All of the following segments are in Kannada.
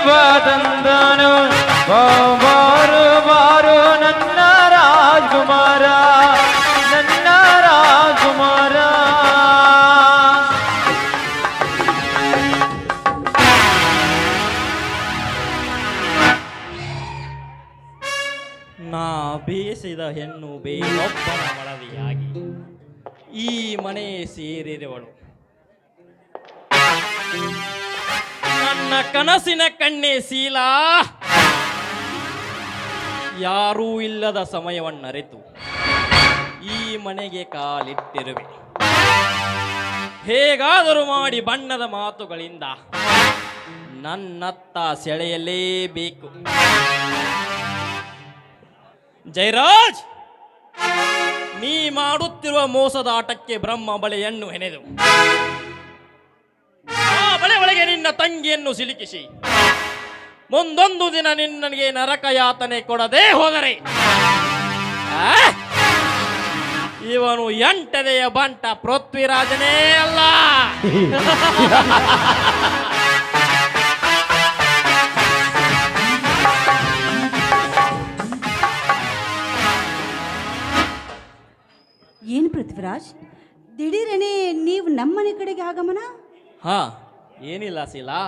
ಬಾದಂದನು ಬಾರು ಬಾರು ನನ್ನ ರಾಜಕುಮಾರ ನನ್ನ ರಾಜಕುಮಾರ. ನಾ ಬೇಸಿದ ಹೆಣ್ಣು ಬೇರೊಬ್ಬನ ಮಡದಿಯಾಗಿ ಈ ಮನೆ ಸೇರಿರುವಳು. ನನ್ನ ಕನಸಿನ ಕಣ್ಣೆ ಶೀಲಾ, ಯಾರೂ ಇಲ್ಲದ ಸಮಯವನ್ನರಿತು ಈ ಮನೆಗೆ ಕಾಲಿಟ್ಟಿರುವೆ. ಹೇಗಾದರೂ ಮಾಡಿ ಬಣ್ಣದ ಮಾತುಗಳಿಂದ ನನ್ನತ್ತ ಸೆಳೆಯಲೇಬೇಕು. ಜಯರಾಜ್, ನೀ ಮಾಡುತ್ತಿರುವ ಮೋಸದ ಆಟಕ್ಕೆ ಬ್ರಹ್ಮ ಬಳೆಯನ್ನು ಹೆಣೆದು ಆ ಬಳೆ ಒಳಗೆ ನಿನ್ನ ತಂಗಿಯನ್ನು ಸಿಲುಕಿಸಿ ಮುಂದೊಂದು ದಿನ ನಿನ್ನನಿಗೆ ನರಕ ಯಾತನೆ ಕೊಡದೆ ಹೋದರೆ ಇವನು ಎಂಟನೆಯ ಬಂಟ ಪೃಥ್ವಿರಾಜನೇ ಅಲ್ಲ. ಏನು ಪೃಥ್ವಿರಾಜ್, ದಿಢೀರನೆ ನೀವು ನಮ್ಮನೆ ಕಡೆಗೆ ಆಗಮನ? ಹಾ, ಏನಿಲ್ಲ ಶೀಲಾ,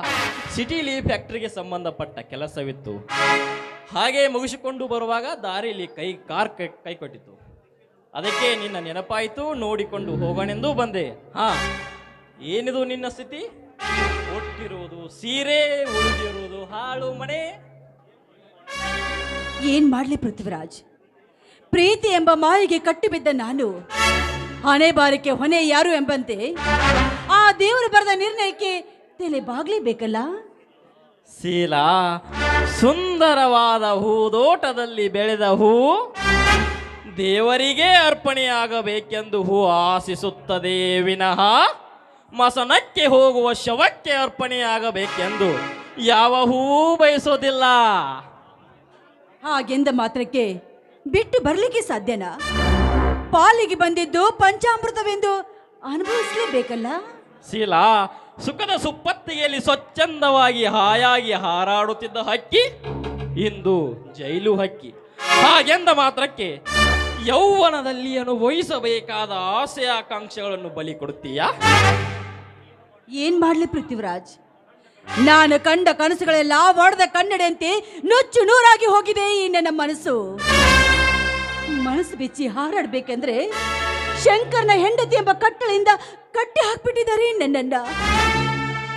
ಸಿಟಿಲಿ ಫ್ಯಾಕ್ಟ್ರಿಗೆ ಸಂಬಂಧಪಟ್ಟ ಕೆಲಸವಿತ್ತು. ಹಾಗೆ ಮುಗಿಸಿಕೊಂಡು ಬರುವಾಗ ದಾರಿಯಲ್ಲಿ ಕಾರ್ ಕೈ ಕೊಟ್ಟಿತ್ತು. ಅದಕ್ಕೆ ನಿನ್ನ ನೆನಪಾಯಿತು, ನೋಡಿಕೊಂಡು ಹೋಗೋಣೆಂದು ಬಂದೆ. ಹಾ, ಏನಿದು ನಿನ್ನ ಸ್ಥಿತಿ? ಒಟ್ಟಿರುವುದು ಸೀರೆ, ಉಳಿದಿರುವುದು ಹಾಳು ಮನೆ. ಏನ್ ಮಾಡ್ಲಿ ಪೃಥ್ವಿರಾಜ್, ಪ್ರೀತಿ ಎಂಬ ಮಾಯಿಗೆ ಕಟ್ಟಿಬಿದ್ದ ನಾನು ಹಣೆ ಬಾರಕ್ಕೆ ಹೊಣೆ ಯಾರು ಎಂಬಂತೆ ಆ ದೇವರು ಬರೆದ ನಿರ್ಣಯಕ್ಕೆ ತಲೆ ಬಾಗ್ಲೇಬೇಕಲ್ಲ. ಶೀಲಾ, ಸುಂದರವಾದ ಹೂದೋಟದಲ್ಲಿ ಬೆಳೆದ ಹೂ ದೇವರಿಗೆ ಅರ್ಪಣೆಯಾಗಬೇಕೆಂದು ಹೂ ಆಶಿಸುತ್ತದೆ ವಿನಃ ಮಸನಕ್ಕೆ ಹೋಗುವ ಶವಕ್ಕೆ ಅರ್ಪಣೆಯಾಗಬೇಕೆಂದು ಯಾವ ಹೂ ಬಯಸೋದಿಲ್ಲ. ಹಾಗೆಂದ ಮಾತ್ರಕ್ಕೆ ಬಿಟ್ಟು ಬರಲಿಕ್ಕೆ ಸಾಧ್ಯನಾ? ಪಾಲಿಗೆ ಬಂದಿದ್ದು ಪಂಚಾಮೃತವೆಂದು ಅನುಭವಿಸಲೇಬೇಕಲ್ಲ. ಶೀಲಾ, ಸುಖದ ಸುಪ್ಪತ್ತಿಗೆಯಲ್ಲಿ ಸ್ವಚ್ಛಂದವಾಗಿ ಹಾಯಾಗಿ ಹಾರಾಡುತ್ತಿದ್ದ ಹಕ್ಕಿ ಇಂದು ಜೈಲು ಹಕ್ಕಿ. ಹಾಗೆಂದ ಮಾತ್ರಕ್ಕೆ ಯೌವನದಲ್ಲಿ ಅನುಭವಿಸಬೇಕಾದ ಆಸೆ ಆಕಾಂಕ್ಷೆಗಳನ್ನು ಬಲಿ ಕೊಡುತ್ತೀಯಾ? ಏನ್ ಮಾಡ್ಲಿ ಪೃಥ್ವಿರಾಜ್, ನಾನು ಕಂಡ ಕನಸುಗಳೆಲ್ಲ ಒಡೆದ ಕನ್ನಡಂತೆ ನುಚ್ಚು ನೂರಾಗಿ ಹೋಗಿದೆ ಈ ನನ್ನ ಮನಸ್ಸು. ಮನಸ್ಸು ಬಿಚ್ಚಿ ಹಾರಾಡ್ಬೇಕಂದ್ರೆ ಶಂಕರ್ನ ಹೆಂಡತಿ ಎಂಬ ಕಟ್ಟಳೆಯಿಂದ ಕಟ್ಟಿ ಹಾಕ್ಬಿಟ್ಟಿದ್ದಾರೆ ನನ್ನನ್ನ.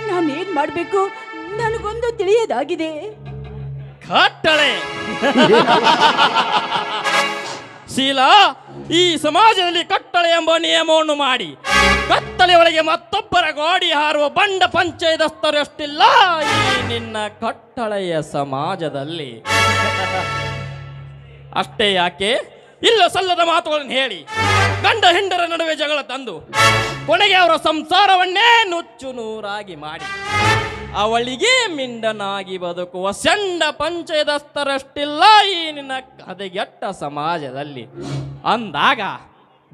ನಾನೇನ್ ಮಾಡ್ಬೇಕು ನನಗೊಂದು ತಿಳಿಯದಾಗಿದೆ. ಕಟ್ಟಳೆ ಶೀಲಾ, ಈ ಸಮಾಜದಲ್ಲಿ ಕಟ್ಟಳೆ ಎಂಬ ನಿಯಮವನ್ನು ಮಾಡಿ ಕತ್ತಲೆ ಒಳಗೆ ಮತ್ತೊಬ್ಬರ ಗೋಡಿ ಹಾರುವ ಬಂಡ ಪಂಚಾಯತಸ್ಥರಷ್ಟಿಲ್ಲ ಈ ನಿನ್ನ ಕಟ್ಟಳೆಯ ಸಮಾಜದಲ್ಲಿ. ಅಷ್ಟೇ ಯಾಕೆ, ಇಲ್ಲ ಸಲ್ಲದ ಮಾತುಗಳನ್ನು ಹೇಳಿ ಗಂಡ ಹೆಂಡರ ನಡುವೆ ಜಗಳ ತಂದು ಕೊನೆಗೆ ಅವರ ಸಂಸಾರವನ್ನೇ ನುಚ್ಚು ನೂರಾಗಿ ಮಾಡಿ ಅವಳಿಗೆ ಮಿಂಡನಾಗಿ ಬದುಕುವ ಚಂಡ ಪಂಚಾಯತಸ್ಥರಷ್ಟಿಲ್ಲ ಈ ನಿನ್ನ ಹದಗೆಟ್ಟ ಸಮಾಜದಲ್ಲಿ. ಅಂದಾಗ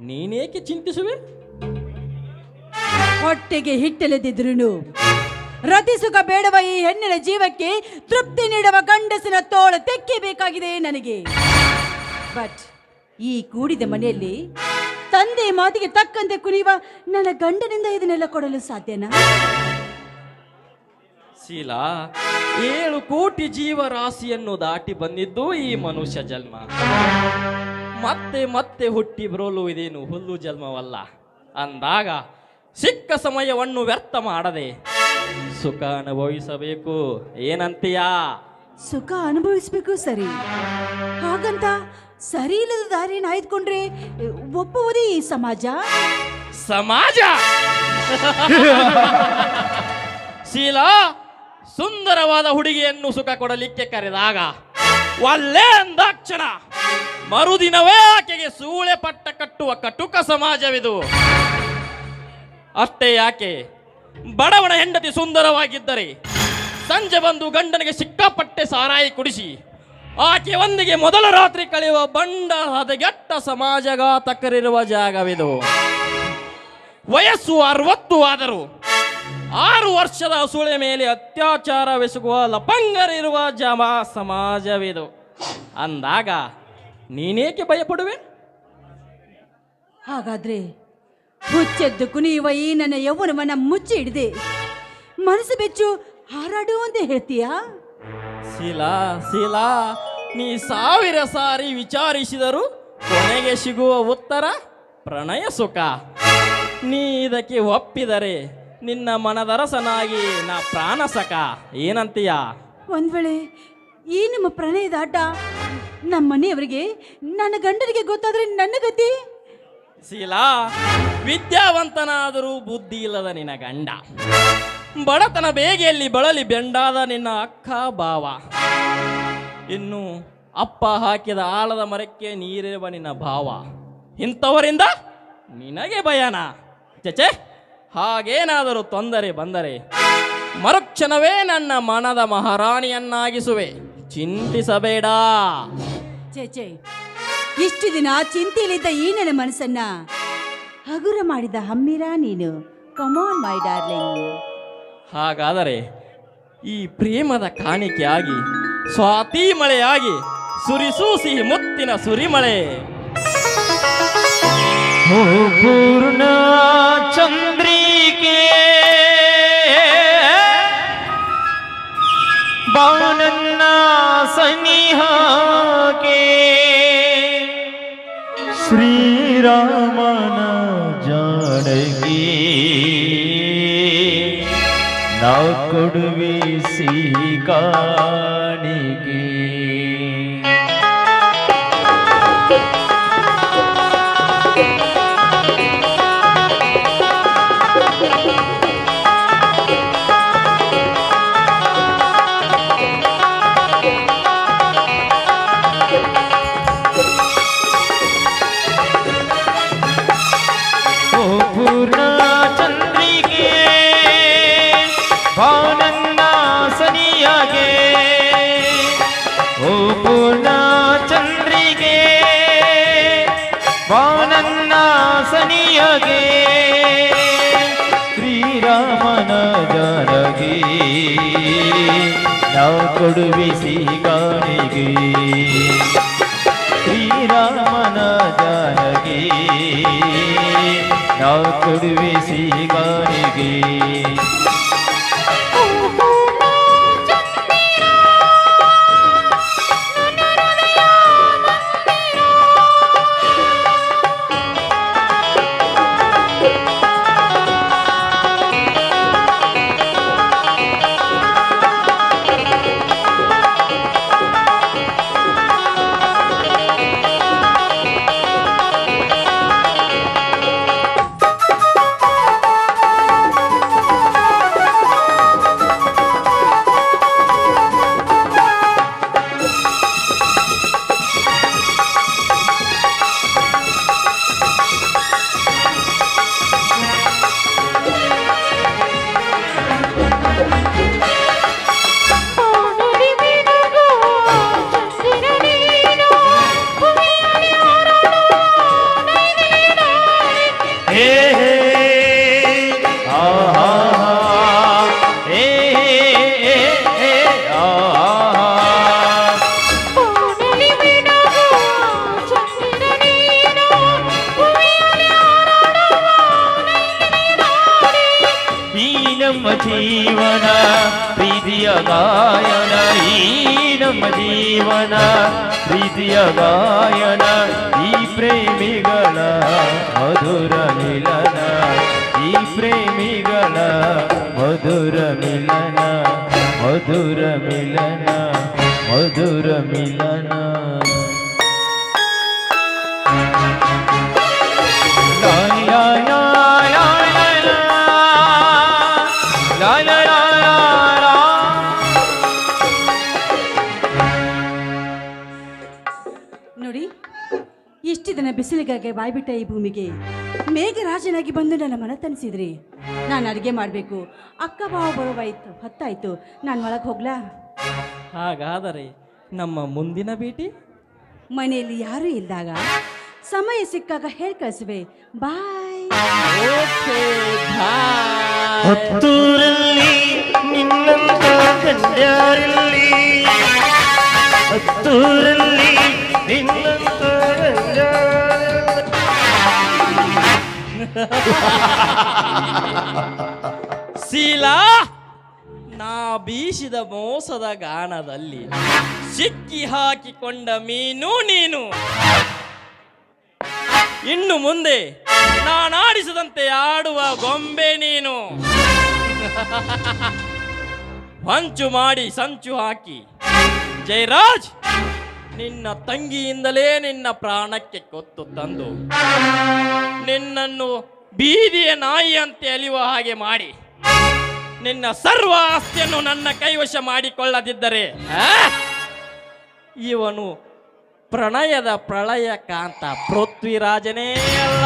ನೀನೇಕೆ ಚಿಂತಿಸುವೆ? ಹೊಟ್ಟೆಗೆ ಹಿಟ್ಟೆಲೆದಿದ್ರು ರತಿ ಸುಖ ಬೇಡವ ಈ ಹೆಣ್ಣಿನ ಜೀವಕ್ಕೆ ತೃಪ್ತಿ ನೀಡುವ ಗಂಡಸಿನ ತೋಳು ತೆಕ್ಕಿಬೇಕಾಗಿದೆ ನನಗೆ. ಬಟ್ ಈ ಕೂಡಿದ ಮನೆಯಲ್ಲಿ ತಂದೆ ಮಾತಿಗೆ ತಕ್ಕಂತೆ ಕುಣಿಯುವ ನನ್ನ ಗಂಡನಿಂದ ಇದನ್ನೆಲ್ಲ ಕೊಡಲು ಸಾಧ್ಯನಾ? ಶೀಲಾ, 7 ಕೋಟಿ ಜೀವರಾಶಿಯನ್ನು ದಾಟಿ ಬಂದಿದ್ದು ಈ ಮನುಷ್ಯ ಜನ್ಮ. ಮತ್ತೆ ಮತ್ತೆ ಹುಟ್ಟಿ ಬರಲು ಇದೇನು ಹುಲ್ಲು ಜನ್ಮವಲ್ಲ. ಅಂದಾಗ ಸಿಕ್ಕ ಸಮಯವನ್ನು ವ್ಯರ್ಥ ಮಾಡದೆ ಸುಖ ಅನುಭವಿಸಬೇಕು. ಏನಂತೀಯಾ? ಸುಖ ಅನುಭವಿಸ್ಬೇಕು, ಸರಿ. ಹಾಗಂತ ಸರಿ ಇಲ್ಲದ ದಾರಿನ ಆಯ್ದುಕೊಂಡ್ರೆ ಒಪ್ಪುವುದೇ ಈ ಸಮಾಜ? ಸಮಾಜ ಶೀಲಾ, ಸುಂದರವಾದ ಹುಡುಗಿಯನ್ನು ಸುಖ ಕೊಡಲಿಕ್ಕೆ ಕರೆದಾಗ ಒಳ್ಳೆ ಅಂದಾಕ್ಷಣ ಮರುದಿನವೇ ಆಕೆಗೆ ಸೂಳೆ ಪಟ್ಟ ಕಟ್ಟುವ ಕಟುಕ ಸಮಾಜವಿದು. ಅಷ್ಟೇ ಯಾಕೆ, ಬಡವನ ಹೆಂಡತಿ ಸುಂದರವಾಗಿದ್ದರೆ ಸಂಜೆ ಬಂದು ಗಂಡನಿಗೆ ಸಿಕ್ಕಾಪಟ್ಟೆ ಸಾರಾಯಿ ಕುಡಿಸಿ ಆಕೆ ಒಂದಿಗೆ ಮೊದಲ ರಾತ್ರಿ ಕಳೆಯುವ ಬಂಡ ಹದಗೆಟ್ಟ ಸಮಾಜಘಾತಕರಿರುವ ಜಾಗವಿದು. ವಯಸ್ಸು 60 ಆದರೂ 6 ವರ್ಷದ ಹಸುಳೆ ಮೇಲೆ ಅತ್ಯಾಚಾರವೆಸಗುವ ಲಪಂಗರಿರುವ ಸಮಾಜವಿದು ಅಂದಾಗ ನೀನೇಕೆ ಭಯಪಡುವೆ? ಹಾಗಾದ್ರೆ ಹುಚ್ಚೆದ್ದು ಕುಣಿಯುವ ಈ ನನ್ನ ಯೌವನವನ್ನ ಮುಚ್ಚಿ ಹಿಡಿದೆ ಮನಸ್ಸು ಬೆಚ್ಚು ಹಾರಾಡು ಅಂತ ಹೇಳ್ತೀಯಾ? ಶೀಲಾ, ನೀ 1000 ಸಾರಿ ವಿಚಾರಿಸಿದರೂ ಕೊನೆಗೆ ಸಿಗುವ ಉತ್ತರ ಪ್ರಣಯ ಸುಖ. ನೀ ಇದಕ್ಕೆ ಒಪ್ಪಿದರೆ ನಿನ್ನ ಮನದರಸನಾಗಿ ನಾ ಪ್ರಾಣ ಸಖ. ಏನಂತೀಯ? ಒಂದ್ ವೇಳೆ ಈ ನಮ್ಮ ಪ್ರಣಯದ ಆಟ ನಮ್ಮ ಮನೆಯವರಿಗೆ ನನ್ನ ಗಂಡನಿಗೆ ಗೊತ್ತಾದ್ರೆ ನನ್ನ ಗತಿ? ಶೀಲಾ, ವಿದ್ಯಾವಂತನಾದರೂ ಬುದ್ಧಿ ಇಲ್ಲದ ನಿನ್ನ ಗಂಡ, ಬಡತನ ಬೇಗೆಯಲ್ಲಿ ಬಳಲಿ ಬೆಂಡಾದ ನಿನ್ನ ಅಕ್ಕ ಬಾವ, ಇನ್ನು ಅಪ್ಪ ಹಾಕಿದ ಆಳದ ಮರಕ್ಕೆ ನೀರಿರುವ ನಿನ್ನ ಭಾವ, ಇಂಥವರಿಂದ ನಿನಗೆ ಭಯನ? ಚಚೆ, ಹಾಗೇನಾದರೂ ತೊಂದರೆ ಬಂದರೆ ಮರುಕ್ಷಣವೇ ನನ್ನ ಮನದ ಮಹಾರಾಣಿಯನ್ನಾಗಿಸುವೆ, ಚಿಂತಿಸಬೇಡ. ಚೇಚೆ, ಇಷ್ಟು ದಿನ ಚಿಂತೆಯಲ್ಲಿದ್ದ ಈ ನನ್ನ ಮನಸ್ಸನ್ನ ಹಗುರ ಮಾಡಿದ ಹಮ್ಮಿರಾ ನೀನು. ಕಮಾನ್ ಮೈ ಡಾರ್ಲಿಂಗ್. ಹಾಗಾದರೆ ಈ ಪ್ರೇಮದ ಕಾಣಿಕೆಯಾಗಿ ಸ್ವಾತಿ ಮಳೆಯಾಗಿ ಸುರಿಸೂಸಿ ಮುತ್ತಿನ ಸುರಿಮಳೆ. ಓ ಪೂರ್ಣ ಚಂದ್ರಿಕೆ ಬಾನನ್ನ ಸನಿಹಾಕೆ ಶ್ರೀರಾಮನ ಜಾನಕಿ ನಾ ಕೊಡುವೆ ಸಿಹಿ ಕಾಣಿಕೆ. ಪೂರ್ಣ ಚಂದ್ರಿಕೆ ಭಾವನನ್ನ ಸನಿಯಾಗೆ, ಓ ಪೂರ್ಣ ಚಂದ್ರಿಕೆ ಭಾವನನ್ನ ಸನಿಯಾಗೆ ಶ್ರೀರಾಮನ ಜಾನಕಿ ನಾ ಕೊಡುವೆ ಸಿಹಿ ಕಾಣಿಕೆ. ಶ್ರೀರಾಮನ ಜಾನಕಿ ನಾ ಕೊಡುವೆ ಸಿಹಿ ಕಾಣಿಕೆ. ನಮ್ಮ ಜೀವನ ಪ್ರೀತಿಯ ಗಾಯನ, ಈ ನಮ್ಮ ಜೀವನ ಪ್ರೀತಿಯ ಗಾಯನ, ಈ ಪ್ರೇಮಿಗಳ ಮಧುರ ಮಿಲನ, ಈ ಪ್ರೇಮಿಗಳ ಮಧುರ ಮಿಲನ, ಮಧುರ ಮಿಲನ, ಮಧುರ ಮಿಲನ. ನೋಡಿ, ಇಷ್ಟು ದಿನ ಬಿಸಿಲಿಗಾಗಿ ಬಾಯ್ಬಿಟ್ಟ ಈ ಭೂಮಿಗೆ ಮೇಘರಾಜನಾಗಿ ಬಂದು ನನ್ನ ಮನ ತನಿಸಿದ್ರಿ. ನಾನು ಅಡುಗೆ ಮಾಡಬೇಕು, ಅಕ್ಕ ಬಾವ ಬರೋವಾಯ್ತು, ಹೊತ್ತಾಯ್ತು, ನಾನು ಒಳಗೆ ಹೋಗ್ಲಾ? ಹಾಗಾದರೆ ನಮ್ಮ ಮುಂದಿನ ಭೇಟಿ ಮನೆಯಲ್ಲಿ ಯಾರೂ ಇದ್ದಾಗ ಸಮಯ ಸಿಕ್ಕಾಗ ಹೇಳಿ ಕಳಿಸುವೆ. ಬಾಯ್. ಓಕೆ, ಬಾಯ್. ಹತ್ತೂರಲ್ಲಿ ನಿನ್ನಂತ ಗಂಡ್ಯಾರಿಲ್ಲಿ, ಹತ್ತೂರಲ್ಲಿ ನಿನ್ನಂತ ಶೀಲಾ, ನಾ ಬೀಸಿದ ಮೋಸದ ಗಾನದಲ್ಲಿ ಸಿಕ್ಕಿ ಹಾಕಿಕೊಂಡ ಮೀನು ನೀನು. ಇನ್ನು ಮುಂದೆ ನಾನಾಡಿಸದಂತೆ ಆಡುವ ಗೊಂಬೆ ನೀನು. ಹೊಂಚು ಮಾಡಿ ಸಂಚು ಹಾಕಿ ಜಯರಾಜ್ ನಿನ್ನ ತಂಗಿಯಿಂದಲೇ ನಿನ್ನ ಪ್ರಾಣಕ್ಕೆ ಕೊತ್ತು ತಂದು ನಿನ್ನನ್ನು ಬೀದಿಯ ನಾಯಿಯಂತೆ ಅಲಿಯುವ ಹಾಗೆ ಮಾಡಿ ನಿನ್ನ ಸರ್ವ ಆಸ್ತಿಯನ್ನು ನನ್ನ ಕೈವಶ ಮಾಡಿಕೊಳ್ಳದಿದ್ದರೆ ಇವನು ಪ್ರಣಯದ ಪ್ರಳಯ ಕಾಂತ ಪೃಥ್ವಿರಾಜನೇ ಅಲ್ಲ.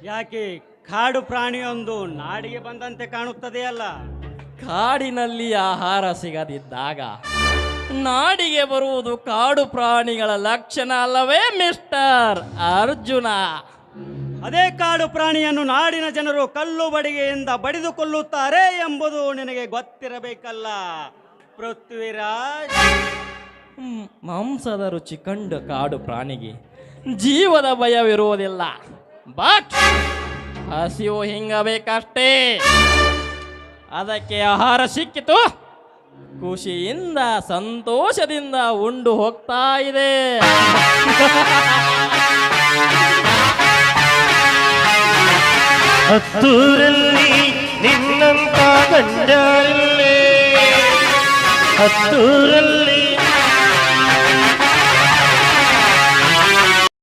ಯಾಕೆ ಕಾಡು ಪ್ರಾಣಿಯೊಂದು ನಾಡಿಗೆ ಬಂದಂತೆ ಕಾಣುತ್ತದೆಯಲ್ಲ? ಕಾಡಿನಲ್ಲಿ ಆಹಾರ ಸಿಗದಿದ್ದಾಗ ನಾಡಿಗೆ ಬರುವುದು ಕಾಡು ಪ್ರಾಣಿಗಳ ಲಕ್ಷಣ ಅಲ್ಲವೇ ಮಿಸ್ಟರ್ ಅರ್ಜುನ? ಅದೇ ಕಾಡು ಪ್ರಾಣಿಯನ್ನು ನಾಡಿನ ಜನರು ಕಲ್ಲು ಬಡಿಗೆಯಿಂದ ಬಡಿದುಕೊಳ್ಳುತ್ತಾರೆ ಎಂಬುದು ನಿನಗೆ ಗೊತ್ತಿರಬೇಕಲ್ಲ ಪೃಥ್ವಿರಾಜ್. ಮಾಂಸದ ರುಚಿ ಕಂಡು ಕಾಡು ಪ್ರಾಣಿಗೆ ಜೀವದ ಭಯವಿರುವುದಿಲ್ಲ. ಬಟ್ ಹಸಿವು ಹಿಂಗಬೇಕಷ್ಟೇ. ಅದಕ್ಕೆ ಆಹಾರ ಸಿಕ್ಕಿತು, ಖುಷಿಯಿಂದ ಸಂತೋಷದಿಂದ ಉಂಡು ಹೋಗ್ತಾ ಇದೆ. ಹತ್ತೂರಲ್ಲಿ ನಿನ್ನಂತ ಗಂಡರಿಲ್ಲೇ, ಹತ್ತೂರಲ್ಲಿ